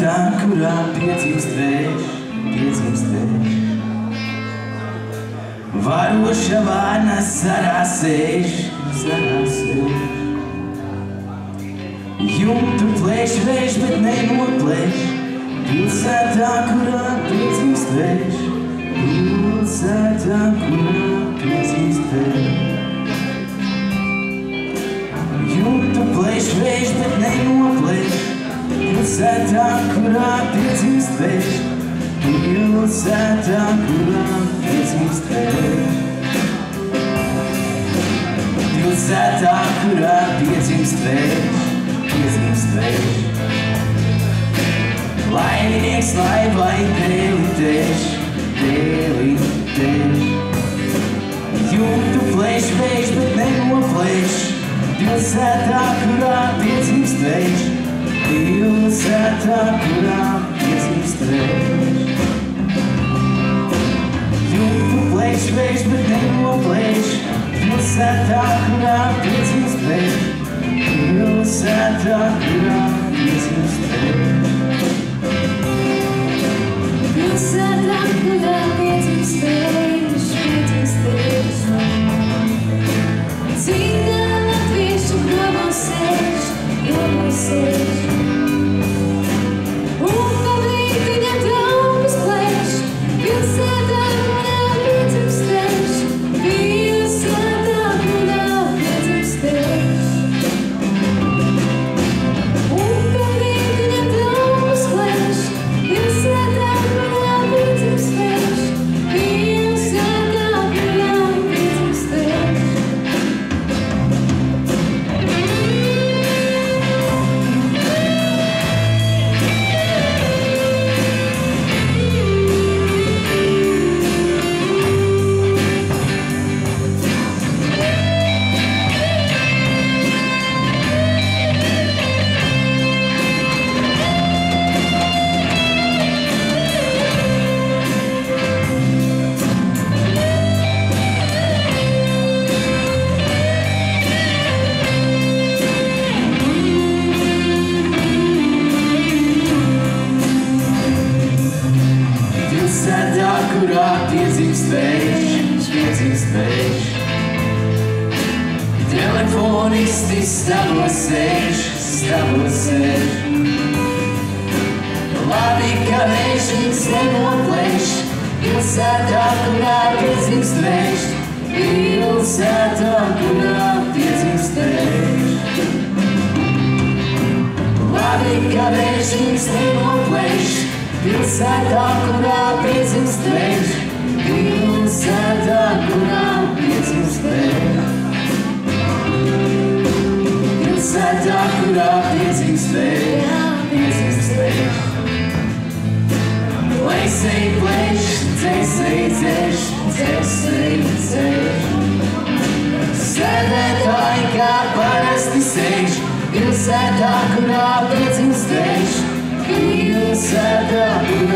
Pilsētā, kurā piedzimst vējš, piedzimst vējš. Varoša vārna sarā sēž, sarā sēž. Jumtu plēš vējš, bet nenoplēš. Pilsētā, kurā piedzimst vējš, pilsētā, kurā piedzimst vējš. Jumtu plēš vējš, bet nenoplēš. Pilsētā, kurā piedzimst vējš, pilsētā, kurā piedzimst vējš. Pilsētā, kurā piedzimst vējš, piedzimst vējš. Laiminieks laivai dēli tēš, dēli tēš. Jumtu plēš vējš, bet nenoplēš. Pilsētā, kurā piedzimst vējš, pilsētā, kurā piedzimst vējš. Jumtu plēš vējš, bet nenoplēš. Pilsētā, kurā piedzimst vējš, pilsētā, kurā piedzimst vējš. Pilsētā, kurā piedzimst vējš, piedzimst vējš. Cīnā latviešu grobos sēž, grobos sēž. Un pa brītiņa traumas plēš. Pilsētā, kurā piedzimst vējš, pilsētā, kurā piedzimst vējš. Un pa brītiņa traumas plēš. Pilsētā, kurā piedzimst vējš, pilsētā, kurā piedzimst vējš. Pilsētā, kurā piedzimst vējš, piedzimst vējš. Telefonisti stāvos sēž, stāvos sēž. Labi, ka vējš viņus nenoplēš. Pilsētā, kurā piedzimst vējš, pilsētā, kurā piedzimst vējš. Labi, ka vējš viņus nenoplēš. Pilsētā, kurā piedzimst vējš, pilsētā, kurā piedzimst vējš. Pilsētā, kurā piedzimst vējš, piedzimst vējš. Plēsēji plēš, dzēsēji dzēš, dzēsēji dzēš. Sēdētāji kā parasti sēž, pilsētā, kurā piedzimst vējš. Pilsētā, kurā